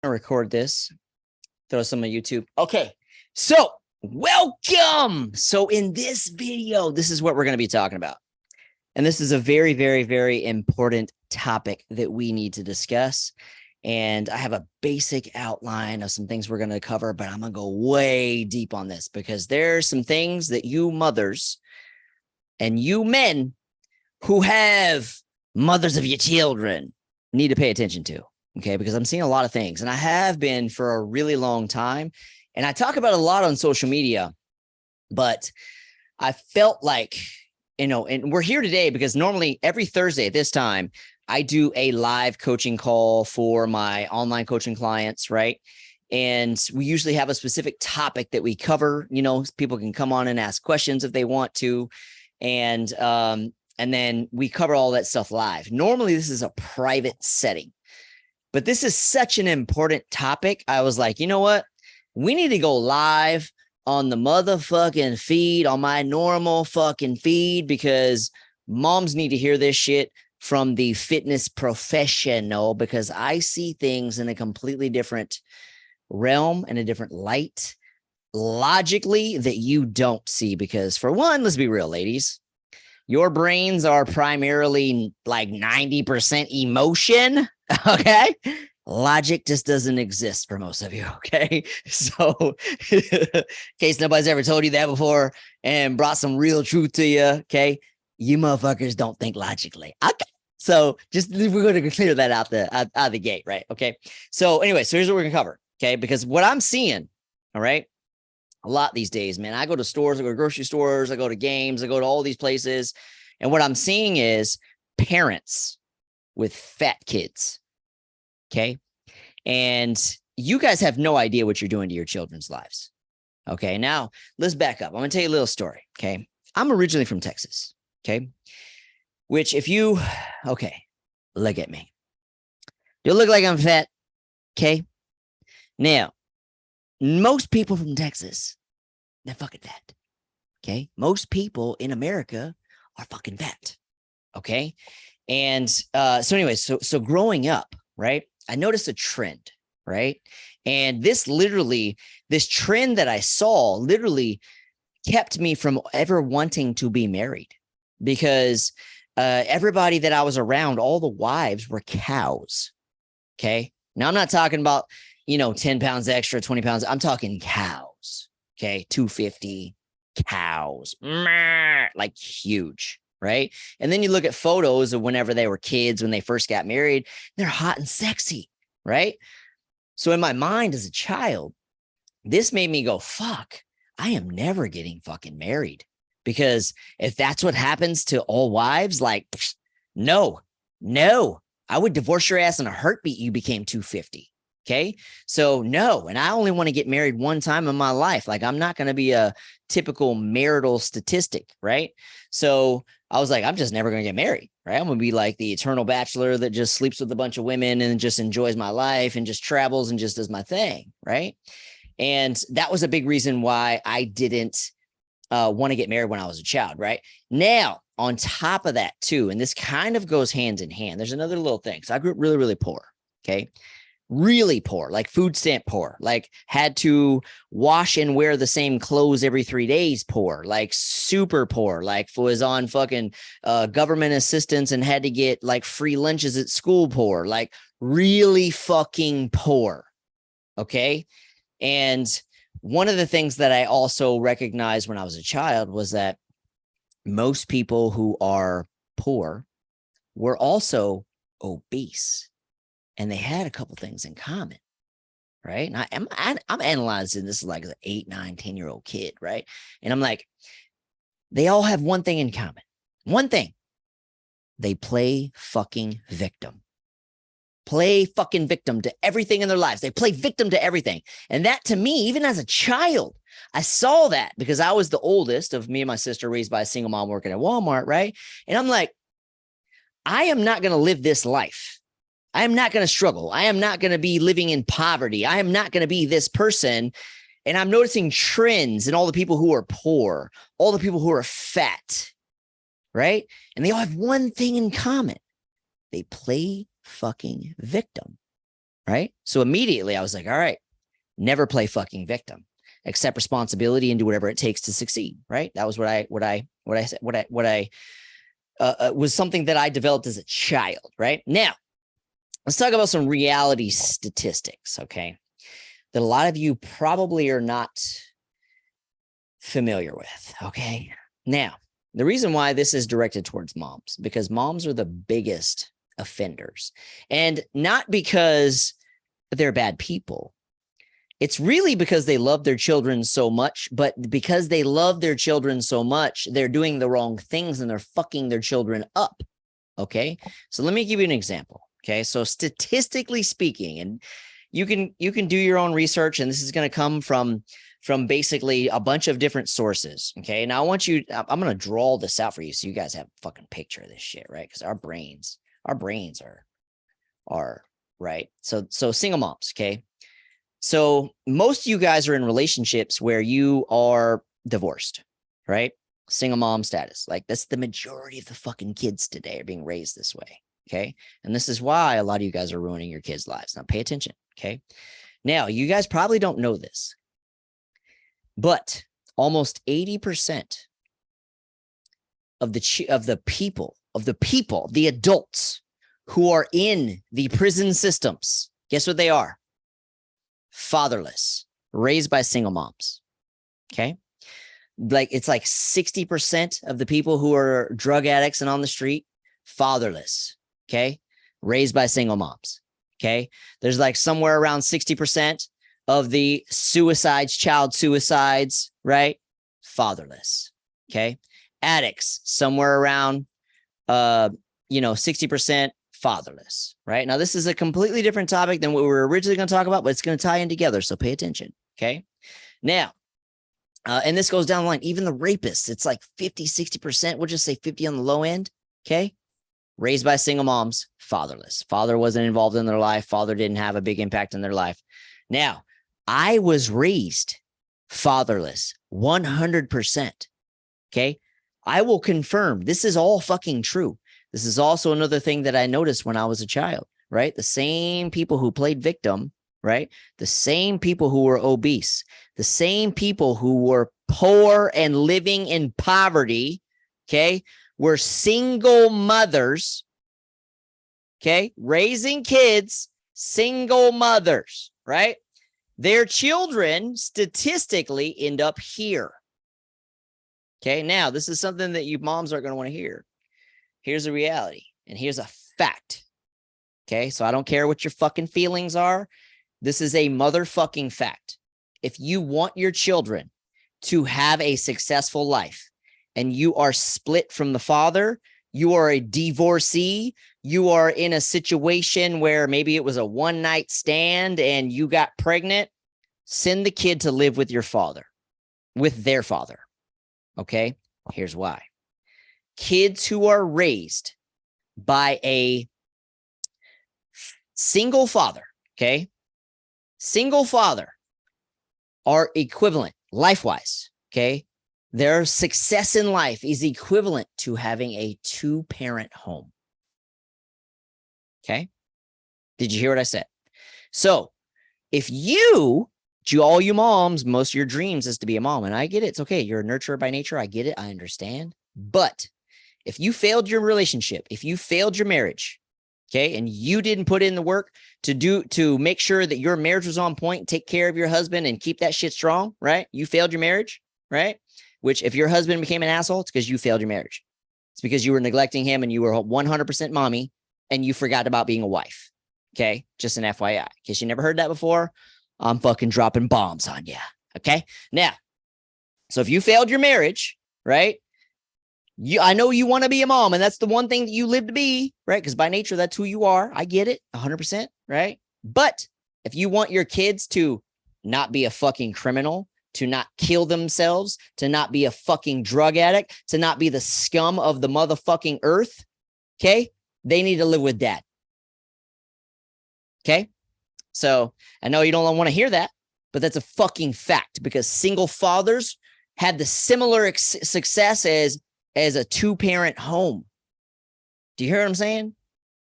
to record this, throw some on YouTube. Okay, so welcome. So in this video, this is what we're going to be talking about. And this is a very, very, very important topic that we need to discuss. And I have a basic outline of some things we're going to cover, but I'm going to go way deep on this because there's some things that you mothers and you men who have mothers of your children need to pay attention to. Okay, because I'm seeing a lot of things, and I have been for a really long time. And I talk about it a lot on social media, but I felt like, and we're here today because normally every Thursday at this time, I do a live coaching call for my online coaching clients, right? And we usually have a specific topic that we cover. People can come on and ask questions if they want to. And then we cover all that stuff live. Normally, this is a private setting. But this is such an important topic. I was like, you know what? We need to go live on the motherfucking feed, on my normal fucking feed, because moms need to hear this shit from the fitness professional, because I see things in a completely different realm and a different light logically that you don't see. Because for one, let's be real, ladies, your brains are primarily like 90% emotion. Okay. Logic just doesn't exist for most of you. Okay. So in case nobody's ever told you that before and brought some real truth to you. Okay. You motherfuckers don't think logically. Okay. So we're going to clear that out the gate. Right. Okay. So anyway, so here's what we're going to cover. Okay. Because what I'm seeing, all right, a lot these days, man, I go to stores, I go to grocery stores, I go to games, I go to all these places. And what I'm seeing is parents with fat kids. Okay. And you guys have no idea what you're doing to your children's lives. Okay. Now let's back up. I'm going to tell you a little story. Okay. I'm originally from Texas. Okay. Which okay, look at me. Do I look like I'm fat? Okay. Now, most people from Texas, they're fucking fat. Okay. Most people in America are fucking fat. Okay. And so anyway, so growing up, right, I noticed a trend, right? And this trend that I saw literally kept me from ever wanting to be married, because everybody that I was around, all the wives were cows. Okay. Now I'm not talking about, 10 pounds extra, 20 pounds. I'm talking cows. Okay. 250 cows, like huge. Right. And then you look at photos of whenever they were kids, when they first got married, they're hot and sexy. Right. So in my mind as a child, this made me go, fuck, I am never getting fucking married, because if that's what happens to all wives, like, no, I would divorce your ass in a heartbeat. You became 250. Okay. So no. And I only want to get married one time in my life. Like, I'm not going to be a typical marital statistic. Right. So I was like, I'm just never going to get married. Right. I'm going to be like the eternal bachelor that just sleeps with a bunch of women and just enjoys my life and just travels and just does my thing. Right. And that was a big reason why I didn't want to get married when I was a child. Right. Now, on top of that too, and this kind of goes hand in hand, there's another little thing. So I grew up really, really poor. Okay. Really poor, like food stamp poor, like had to wash and wear the same clothes every 3 days poor, like super poor, like was on fucking government assistance and had to get like free lunches at school poor, like really fucking poor. Okay. And one of the things that I also recognized when I was a child was that most people who are poor were also obese. And they had a couple things in common, right? And I'm analyzing this like an 8, 9, 10-year-old kid, right? And I'm like, they all have one thing in common. One thing. They play fucking victim. Play fucking victim to everything in their lives. They play victim to everything. And that, to me, even as a child, I saw that because I was the oldest of me and my sister, raised by a single mom working at Walmart, right? And I'm like, I am not going to live this life. I am not going to struggle. I am not going to be living in poverty. I am not going to be this person. And I'm noticing trends in all the people who are poor, all the people who are fat, right? And they all have one thing in common. They play fucking victim. right? So immediately I was like, all right, never play fucking victim, accept responsibility and do whatever it takes to succeed, right? That was what I was something that I developed as a child, right? Now, let's talk about some reality statistics, okay? That a lot of you probably are not familiar with, okay? Now, the reason why this is directed towards moms, because moms are the biggest offenders. And not because they're bad people. It's really because they love their children so much, but because they love their children so much, they're doing the wrong things and they're fucking their children up, okay? So let me give you an example, okay? So statistically speaking, and you can do your own research, and this is going to come from basically a bunch of different sources, okay? Now I'm going to draw this out for you so you guys have a fucking picture of this shit, right? Because our brains are right. So single moms, okay? So most of you guys are in relationships where you are divorced, right? Single mom status. Like that's the majority of the fucking kids today are being raised this way, okay? And this is why a lot of you guys are ruining your kids' lives. Now pay attention, okay? Now, you guys probably don't know this, but almost 80% of the people, the adults who are in the prison systems, guess what they are? Fatherless, raised by single moms. Okay. Like it's like 60% of the people who are drug addicts and on the street, fatherless. Okay. Raised by single moms. Okay. There's like somewhere around 60% of the suicides, child suicides, right? Fatherless. Okay. Addicts, somewhere around, 60% fatherless, right? Now, this is a completely different topic than what we were originally going to talk about, but it's going to tie in together. So pay attention. Okay. Now, and this goes down the line. Even the rapists, it's like 50-60%. We'll just say 50 on the low end. Okay. Raised by single moms, fatherless. Father wasn't involved in their life. Father didn't have a big impact in their life. Now, I was raised fatherless, 100%. Okay. I will confirm this is all fucking true. This is also another thing that I noticed when I was a child, right? The same people who played victim, right? The same people who were obese, the same people who were poor and living in poverty, okay, were single mothers, okay, raising kids, single mothers, right? Their children statistically end up here. Okay, now this is something that you moms aren't going to want to hear. Here's a reality, and here's a fact. Okay, so I don't care what your fucking feelings are. This is a motherfucking fact. If you want your children to have a successful life and you are split from the father, you are a divorcee, you are in a situation where maybe it was a one-night stand and you got pregnant, send the kid to live with your father, with their father. Okay, here's why. Kids who are raised by a single father, okay, single father are equivalent life-wise, okay? Their success in life is equivalent to having a two-parent home. Okay? Did you hear what I said? So if all you moms, most of your dreams is to be a mom, and I get it. It's okay. You're a nurturer by nature. I get it. I understand. But if you failed your relationship, if you failed your marriage, okay, and you didn't put in the work to make sure that your marriage was on point, take care of your husband and keep that shit strong, right? You failed your marriage, right? Which if your husband became an asshole, it's because you failed your marriage. It's because you were neglecting him and you were 100% mommy and you forgot about being a wife. Okay. Just an FYI. In case you never heard that before, I'm fucking dropping bombs on you. Okay. Now, so if you failed your marriage, right? I know you want to be a mom, and that's the one thing that you live to be, right? Because by nature, that's who you are. I get it 100%, right? But if you want your kids to not be a fucking criminal, to not kill themselves, to not be a fucking drug addict, to not be the scum of the motherfucking earth, okay? They need to live with dad. Okay? So I know you don't want to hear that, but that's a fucking fact because single fathers had the similar success as a two-parent home. Do you hear what I'm saying?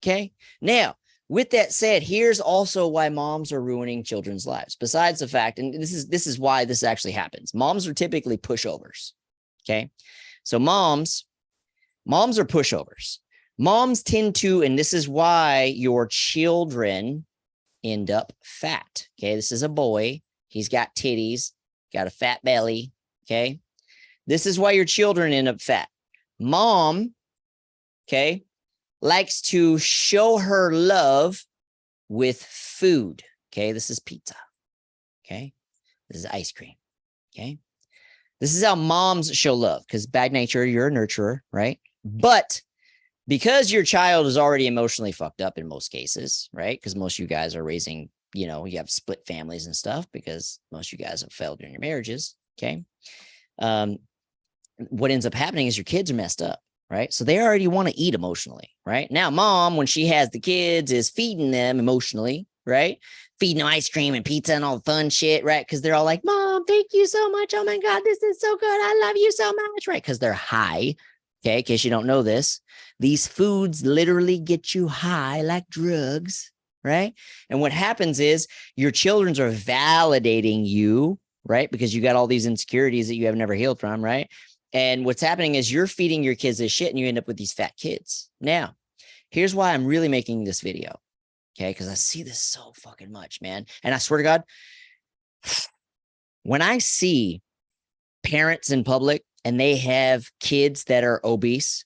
Okay. Now, With that said, here's also why moms are ruining children's lives. Besides the fact, and this is why this actually happens. Moms are typically pushovers. Okay. So moms are pushovers. Moms tend to, and this is why your children end up fat. Okay. This is a boy. He's got titties, got a fat belly. Okay. This is why your children end up fat. Mom, okay, likes to show her love with food. Okay. This is pizza. Okay. This is ice cream. Okay. This is how moms show love, because by nature, you're a nurturer, right? But because your child is already emotionally fucked up in most cases, right? Because most of you guys are raising, you have split families and stuff because most of you guys have failed in your marriages. Okay. What ends up happening is your kids are messed up, right? So they already want to eat emotionally, right? Now, mom, when she has the kids, is feeding them emotionally, right? Feeding them ice cream and pizza and all the fun shit, right? Because they're all like, Mom, thank you so much. Oh my God, this is so good. I love you so much, right? Because they're high. Okay, in case you don't know this, these foods literally get you high like drugs, right? And what happens is your children are validating you, right? Because you got all these insecurities that you have never healed from, right? And what's happening is you're feeding your kids this shit and you end up with these fat kids. Now, here's why I'm really making this video, okay? Because I see this so fucking much, man. And I swear to God, when I see parents in public and they have kids that are obese,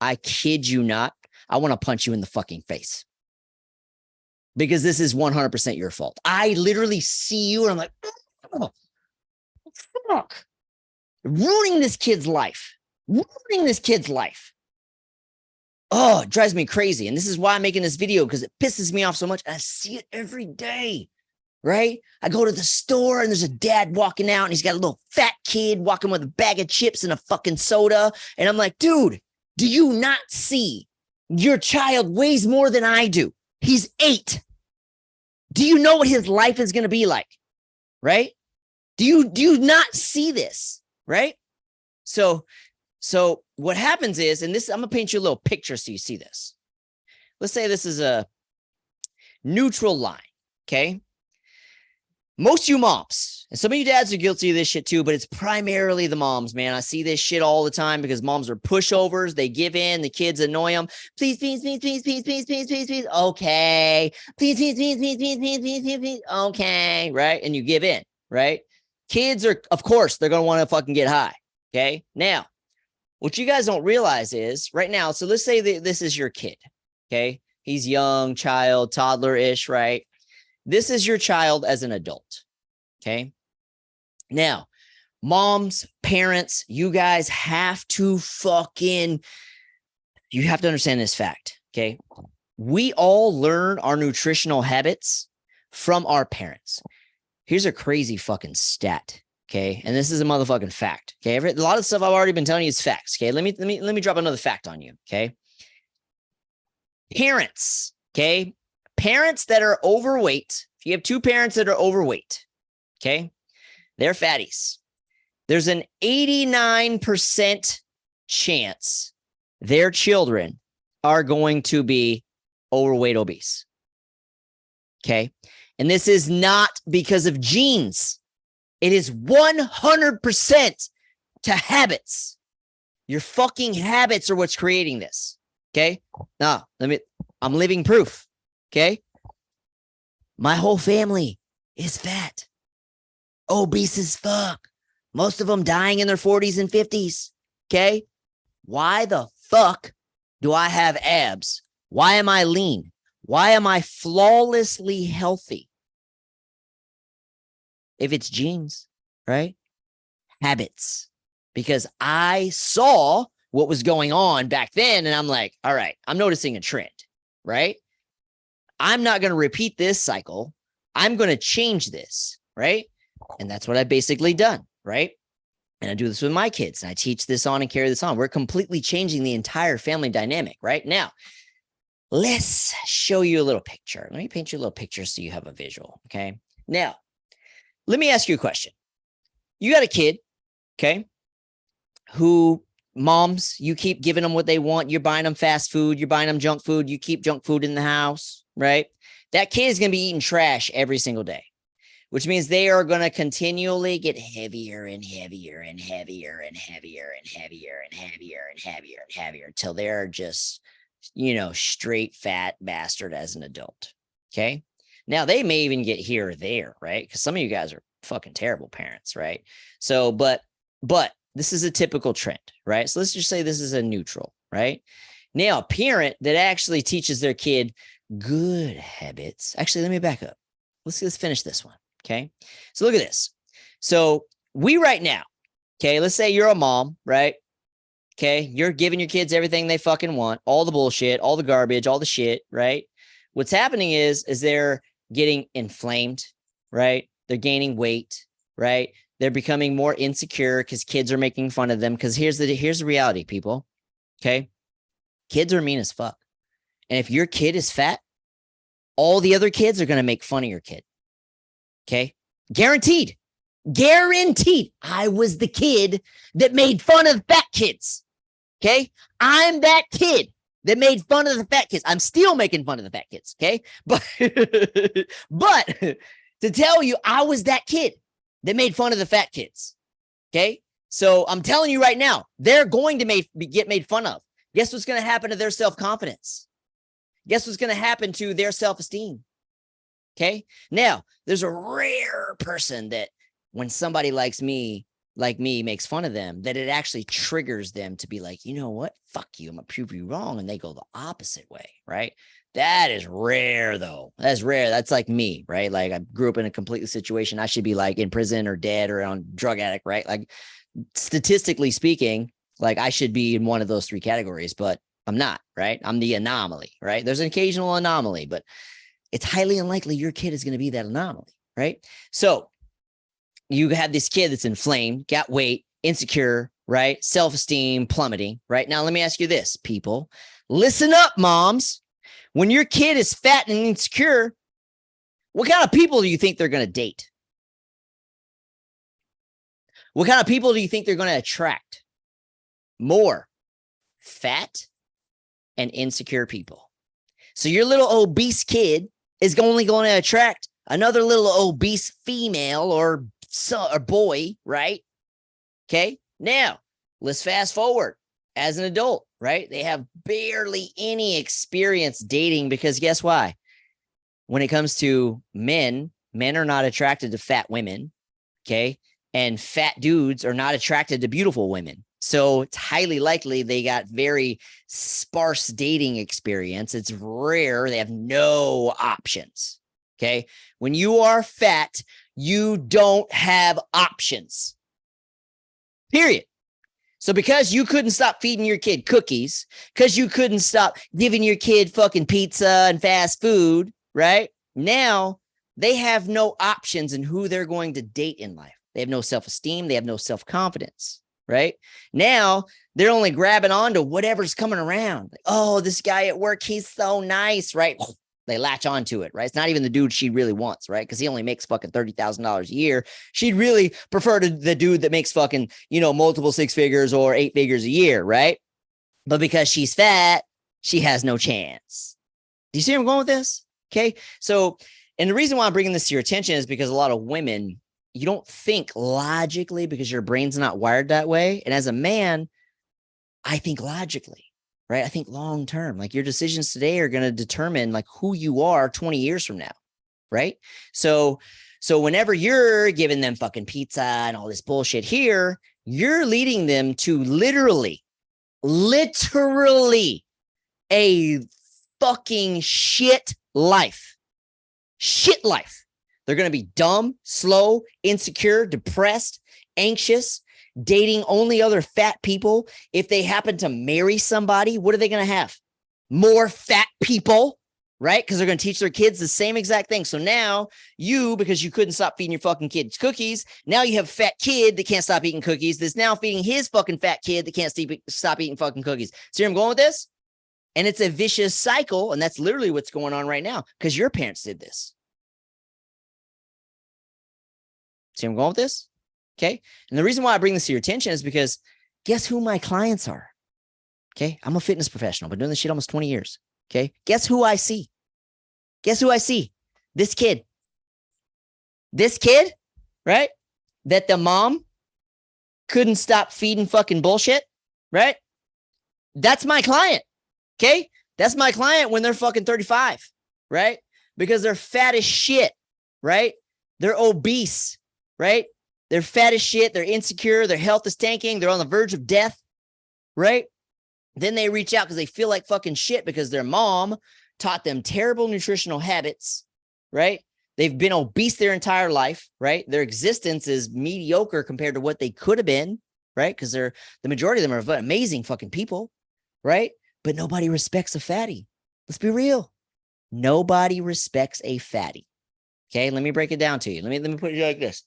I kid you not, I want to punch you in the fucking face. Because this is 100% your fault. I literally see you and I'm like, oh, fuck. Ruining this kid's life. Ruining this kid's life. Oh, it drives me crazy. And this is why I'm making this video, because it pisses me off so much. I see it every day. Right? I go to the store and there's a dad walking out and he's got a little fat kid walking with a bag of chips and a fucking soda. And I'm like, dude, do you not see your child weighs more than I do? He's 8. Do you know what his life is going to be like? Right? Do you not see this? Right? So what happens is, and this, I'm going to paint you a little picture so you see this. Let's say this is a neutral line. Okay. Most of you moms, and some of you dads are guilty of this shit too, but it's primarily the moms, man. I see this shit all the time because moms are pushovers. They give in. The kids annoy them. Please, please, please, please, please, please, please, please, please. Okay. Please, please, please, please, please, please, please, please, please. Okay. Right. And you give in, right? Kids are, of course, they're going to want to fucking get high. Okay. Now, what you guys don't realize is right now, so let's say that this is your kid. Okay. He's young, child, toddler-ish, right? This is your child as an adult, okay? Now, moms, parents, you guys have to you have to understand this fact, okay? We all learn our nutritional habits from our parents. Here's a crazy fucking stat, okay? And this is a motherfucking fact, okay? A lot of stuff I've already been telling you is facts, okay? Let me drop another fact on you, okay? Parents, okay? Parents that are overweight, if you have 2 parents that are overweight, okay, they're fatties. There's an 89% chance their children are going to be overweight, obese. Okay. And this is not because of genes. It is 100% to habits. Your fucking habits are what's creating this. Okay. Now, I'm living proof. Okay. My whole family is fat, obese as fuck. Most of them dying in their 40s and 50s. Okay. Why the fuck do I have abs? Why am I lean? Why am I flawlessly healthy? If it's genes, right? Habits. Because I saw what was going on back then. And I'm like, all right, I'm noticing a trend, right? I'm not going to repeat this cycle. I'm going to change this, right? And that's what I've basically done, right? And I do this with my kids. And I teach this on and carry this on. We're completely changing the entire family dynamic, right? Now, let's show you a little picture. Let me paint you a little picture so you have a visual, okay? Now, let me ask you a question. You got a kid, okay, who moms, you keep giving them what they want. You're buying them fast food. You're buying them junk food. You keep junk food in the house. right? That kid is going to be eating trash every single day, which means they are going to continually get heavier and heavier and heavier and heavier and heavier and heavier and heavier and heavier until they're just, straight fat bastard as an adult. Okay. Now they may even get here or there, right? Because some of you guys are fucking terrible parents, right? So, but this is a typical trend, right? So let's just say this is a neutral, right? Now, a parent that actually teaches their kid good habits. Actually, let me back up. Let's finish this one. Okay. So look at this. So we right now, okay, let's say you're a mom, right? Okay. You're giving your kids everything they fucking want, all the bullshit, all the garbage, all the shit, right? What's happening is they're getting inflamed, right? They're gaining weight, right? They're becoming more insecure because kids are making fun of them. Because here's the reality, people. Okay. Kids are mean as fuck. And if your kid is fat, all the other kids are going to make fun of your kid. Okay. Guaranteed. I was the kid that made fun of fat kids. Okay. I'm that kid that made fun of the fat kids. I'm still making fun of the fat kids. Okay. But to tell you, I was that kid that made fun of the fat kids. Okay. So I'm telling you right now, they're going to get made fun of. Guess what's going to happen to their self-confidence? Guess what's going to happen to their self-esteem? Okay. Now, there's a rare person that when somebody like me makes fun of them, that it actually triggers them to be like, you know what? Fuck you. I'm going to prove you wrong. And they go the opposite way. Right. That is rare though. That's rare. That's like me, right? Like I grew up in a completely situation. I should be like in prison or dead or on drug addict, right? Like statistically speaking, like I should be in one of those three categories, but I'm not, right? I'm the anomaly, right? There's an occasional anomaly, but it's highly unlikely your kid is going to be that anomaly, right? So you have this kid that's inflamed, got weight, insecure, right? Self-esteem plummeting, right? Now, let me ask you this, people. Listen up, moms. When your kid is fat and insecure, what kind of people do you think they're going to date? What kind of people do you think they're going to attract? More fat and insecure people. So your little obese kid is only going to attract another little obese female or boy, right? Okay. Now let's fast forward as an adult, right? They have barely any experience dating because guess why? When it comes to men are not attracted to fat women. Okay. And fat dudes are not attracted to beautiful women. So it's highly likely they got very sparse dating experience. It's rare. They have no options. Okay. When you are fat, you don't have options. Period. So because you couldn't stop feeding your kid cookies, because you couldn't stop giving your kid fucking pizza and fast food, right? Now they have no options in who they're going to date in life. They have no self-esteem. They have no self-confidence. Right now, they're only grabbing on to whatever's coming around. Like, oh, this guy at work, he's so nice, right? They latch onto it, right? It's not even the dude she really wants, right? Because he only makes fucking $30,000 a year. She'd really prefer to the dude that makes fucking, multiple six figures or 8 figures a year, right? But because she's fat, she has no chance. Do you see where I'm going with this? Okay. So, and the reason why I'm bringing this to your attention is because a lot of women, you don't think logically because your brain's not wired that way. And as a man, I think logically, right? I think long term, like your decisions today are going to determine like who you are 20 years from now, right? So whenever you're giving them fucking pizza and all this bullshit here, you're leading them to literally a fucking shit life. They're going to be dumb, slow, insecure, depressed, anxious, dating only other fat people. If they happen to marry somebody, what are they going to have? More fat people, right? Because they're going to teach their kids the same exact thing. So now because you couldn't stop feeding your fucking kids cookies, now you have a fat kid that can't stop eating cookies that's now feeding his fucking fat kid that can't stop eating fucking cookies. See where I'm going with this? And it's a vicious cycle. And that's literally what's going on right now because your parents did this. See where I'm going with this? Okay. And the reason why I bring this to your attention is because guess who my clients are? Okay. I'm a fitness professional. I've been doing this shit almost 20 years. Okay. Guess who I see? Guess who I see? This kid. This kid, right? That the mom couldn't stop feeding fucking bullshit, right? That's my client. Okay. That's my client when they're fucking 35, right? Because they're fat as shit, right? They're obese, right? They're fat as shit. They're insecure. Their health is tanking. They're on the verge of death, right? Then they reach out because they feel like fucking shit because their mom taught them terrible nutritional habits, right? They've been obese their entire life, right? Their existence is mediocre compared to what they could have been, right? Because the majority of them are amazing fucking people, right? But nobody respects a fatty. Let's be real. Nobody respects a fatty. Okay, let me break it down to you. Let me put it like this.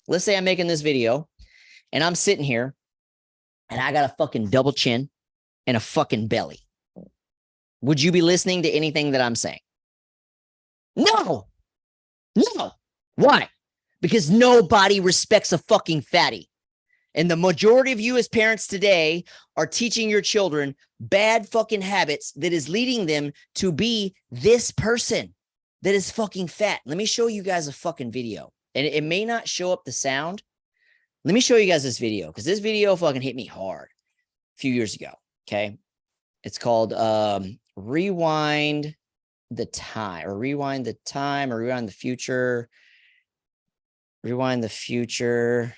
Let's say I'm making this video and I'm sitting here and I got a fucking double chin and a fucking belly. Would you be listening to anything that I'm saying? No. No. Why? Because nobody respects a fucking fatty. And the majority of you as parents today are teaching your children bad fucking habits that is leading them to be this person that is fucking fat. Let me show you guys a fucking video. And it may not show up the sound. Let me show you guys this video because this video fucking hit me hard a few years ago. Okay. It's called Rewind the Time or Rewind the Time or Rewind the Future. Rewind the Future.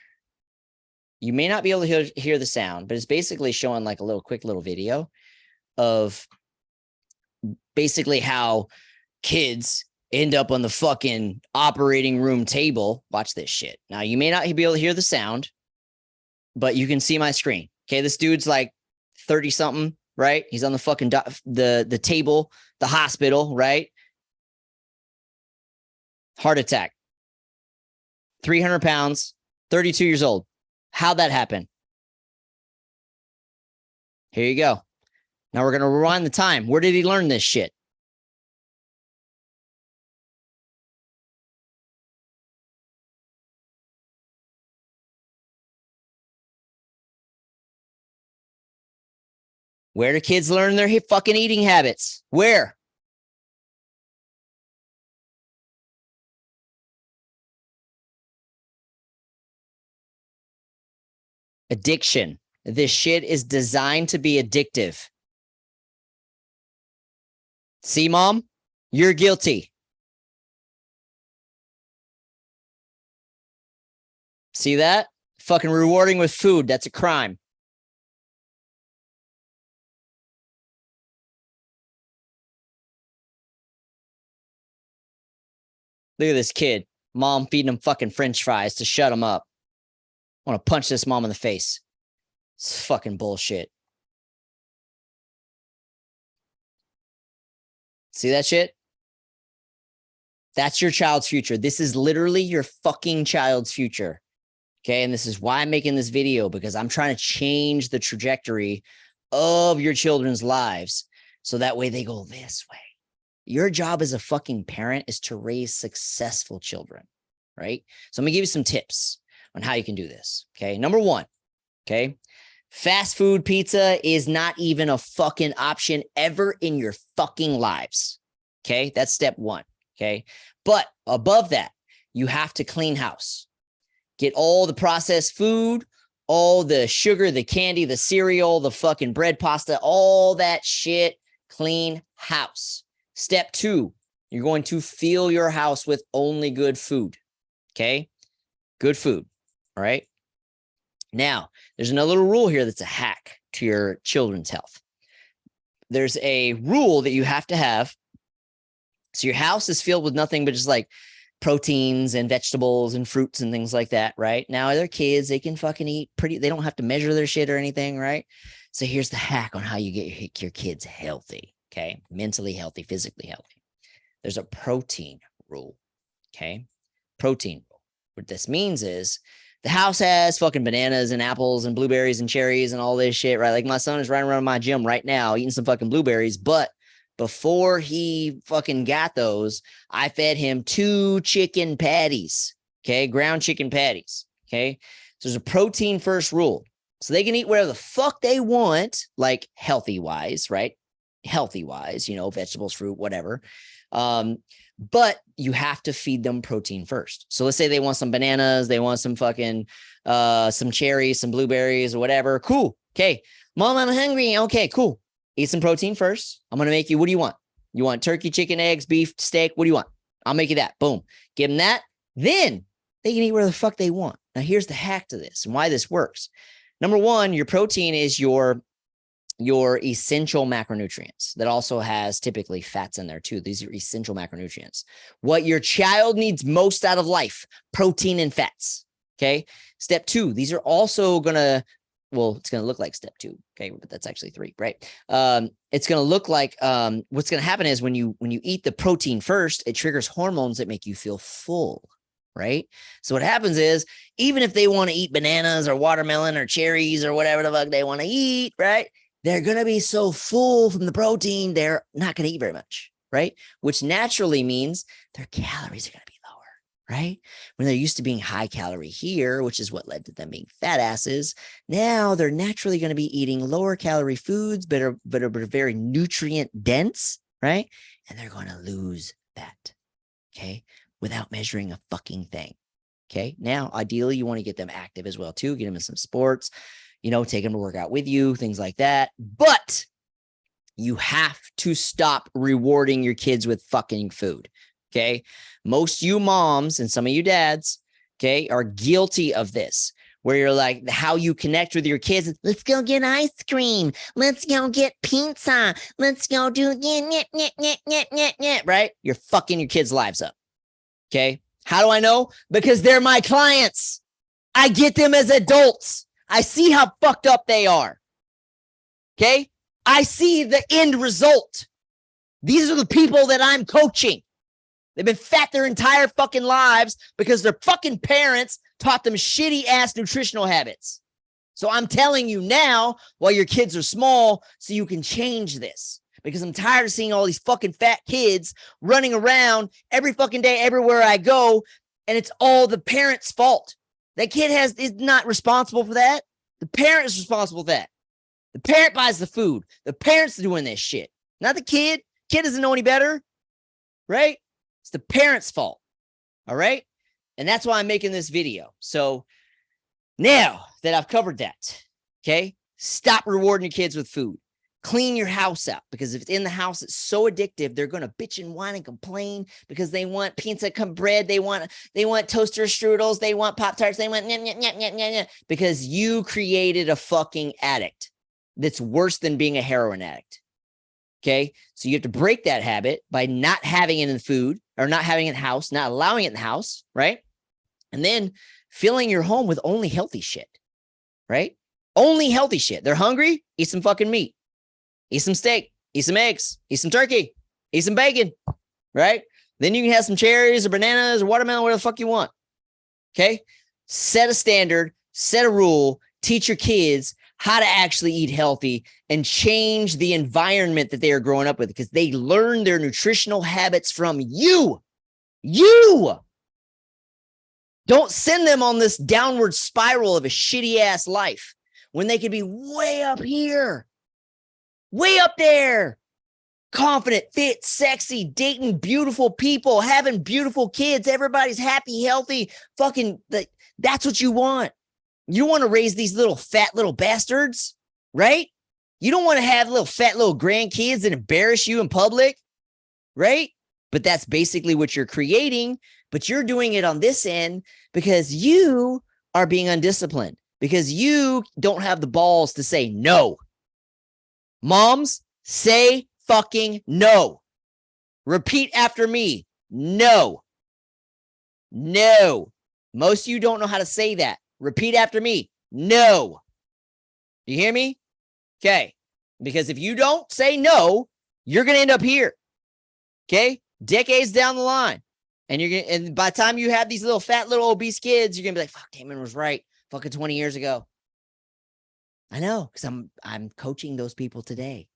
You may not be able to hear the sound, but it's basically showing like a little quick little video of basically how kids end up on the fucking operating room table. Watch this shit. Now, you may not be able to hear the sound, but you can see my screen. Okay, this dude's like 30 something, right? He's on the fucking the table, the hospital, right? Heart attack. 300 pounds, 32 years old. How'd that happen? Here you go. Now we're going to rewind the time. Where did he learn this shit? Where do kids learn their fucking eating habits? Where? Addiction. This shit is designed to be addictive. See, mom? You're guilty. See that? Fucking rewarding with food. That's a crime. Look at this kid. Mom feeding him fucking French fries to shut him up. I want to punch this mom in the face. It's fucking bullshit. See that shit? That's your child's future. This is literally your fucking child's future. Okay. And this is why I'm making this video, because I'm trying to change the trajectory of your children's lives. So that way they go this way. Your job as a fucking parent is to raise successful children, right? So I'm gonna give you some tips on how you can do this. Okay. Number one, okay. Fast food pizza is not even a fucking option ever in your fucking lives. Okay. That's step one. Okay. But above that, you have to clean house. Get all the processed food, all the sugar, the candy, the cereal, the fucking bread, pasta, all that shit, clean house. Step two, you're going to fill your house with only good food. Okay. Good food. All right. Now, there's another little rule here that's a hack to your children's health. There's a rule that you have to have. So your house is filled with nothing but just like proteins and vegetables and fruits and things like that, right? Now, they're kids. They can fucking eat pretty. They don't have to measure their shit or anything, right? So here's the hack on how you get your kids healthy, okay? Mentally healthy, physically healthy. There's a protein rule, okay? Protein rule. What this means is the house has fucking bananas and apples and blueberries and cherries and all this shit, right? Like my son is running around my gym right now eating some fucking blueberries, but before he fucking got those, I fed him 2 chicken patties, okay? Ground chicken patties, okay? So there's a protein first rule. So they can eat whatever the fuck they want, like healthy wise, right? Healthy wise, you know, vegetables, fruit, whatever. but you have to feed them protein first. So let's say they want some bananas, they want some fucking some cherries, some blueberries or whatever. Cool. Okay. Mom, I'm hungry. Okay, cool. Eat some protein first. I'm going to make you, what do you want? You want turkey, chicken, eggs, beef, steak? What do you want? I'll make you that. Boom. Give them that. Then they can eat whatever the fuck they want. Now here's the hack to this and why this works. Number one, your protein is your essential macronutrients that also has typically fats in there too. These are essential macronutrients. What your child needs most out of life, protein and fats. Okay. Step two, these are also going to, well, it's going to look like step two. Okay. But that's actually three, right? It's going to look like, what's going to happen is when you eat the protein first, it triggers hormones that make you feel full. Right. So what happens is, even if they want to eat bananas or watermelon or cherries or whatever the fuck they want to eat, right, they're going to be so full from the protein, they're not going to eat very much. Right. Which naturally means their calories are going to be lower. Right. When they're used to being high calorie here, which is what led to them being fat asses. Now they're naturally going to be eating lower calorie foods, but are very nutrient dense. Right. And they're going to lose fat. Okay. Without measuring a fucking thing. Okay. Now, ideally, you want to get them active as well, too. Get them in some sports, take them to work out with you, things like that. But you have to stop rewarding your kids with fucking food. Okay. Most you moms and some of you dads, okay, are guilty of this, where you're like, how you connect with your kids. Let's go get ice cream. Let's go get pizza. Let's go do, right? You're fucking your kids' lives up. Okay. How do I know? Because they're my clients. I get them as adults. I see how fucked up they are. Okay. I see the end result. These are the people that I'm coaching. They've been fat their entire fucking lives because their fucking parents taught them shitty ass nutritional habits. So I'm telling you now, while your kids are small, so you can change this. Because I'm tired of seeing all these fucking fat kids running around every fucking day, everywhere I go. And it's all the parent's fault. That kid is not responsible for that. The parent is responsible for that. The parent buys the food. The parent's doing this shit. Not the kid. Kid doesn't know any better. Right? It's the parent's fault. All right? And that's why I'm making this video. So now that I've covered that, okay, stop rewarding your kids with food. Clean your house out, because if it's in the house, it's so addictive. They're going to bitch and whine and complain because they want pizza come bread. They want toaster strudels. They want Pop-Tarts. They want because you created a fucking addict that's worse than being a heroin addict. Okay. So you have to break that habit by not having it in food, or not having it in the house, not allowing it in the house. Right. And then filling your home with only healthy shit. Right. Only healthy shit. They're hungry. Eat some fucking meat. Eat some steak, eat some eggs, eat some turkey, eat some bacon, right? Then you can have some cherries or bananas or watermelon, whatever the fuck you want. Okay. Set a standard, set a rule, teach your kids how to actually eat healthy and change the environment that they are growing up with, because they learn their nutritional habits from you. You don't send them on this downward spiral of a shitty ass life when they could be way up here. Way up there, confident, fit, sexy, dating beautiful people, having beautiful kids. Everybody's happy, healthy. Fucking, that's what you want. You want to raise these little fat little bastards, right? You don't want to have little fat little grandkids that embarrass you in public, right? But that's basically what you're creating. But you're doing it on this end because you are being undisciplined, because you don't have the balls to say no. Moms, say fucking no. Repeat after me. No. No. Most of you don't know how to say that. Repeat after me. No. You hear me? Okay. Because if you don't say no, you're going to end up here. Okay. Decades down the line. And by the time you have these little fat, little obese kids, you're going to be like, fuck, Damon was right. Fucking 20 years ago. I know, because I'm coaching those people today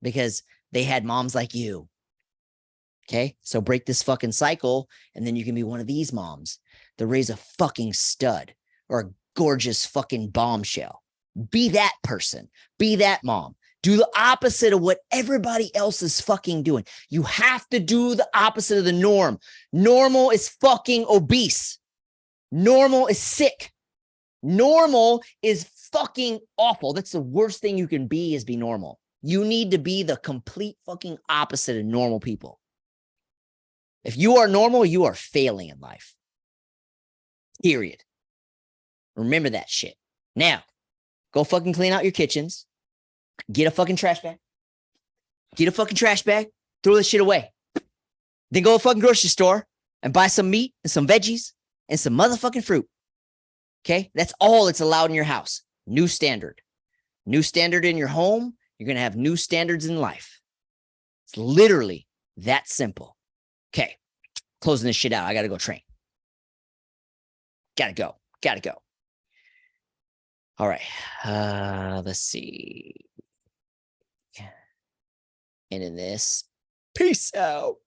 because they had moms like you. Okay. So break this fucking cycle, and then you can be one of these moms that raise a fucking stud or a gorgeous fucking bombshell. Be that person. Be that mom. Do the opposite of what everybody else is fucking doing. You have to do the opposite of the norm. Normal is fucking obese. Normal is sick. Normal is fucking awful. That's the worst thing you can be, is be normal. You need to be the complete fucking opposite of normal people. If you are normal, you are failing in life. Period. Remember that shit. Now, go fucking clean out your kitchens. Get a fucking trash bag. Get a fucking trash bag. Throw this shit away. Then go to a fucking grocery store and buy some meat and some veggies and some motherfucking fruit. Okay? That's all that's allowed in your house. New standard. New standard in your home. You're going to have new standards in life. It's literally that simple. Okay. Closing this shit out. I got to go train. Got to go. All right. Let's see. And in this, peace out.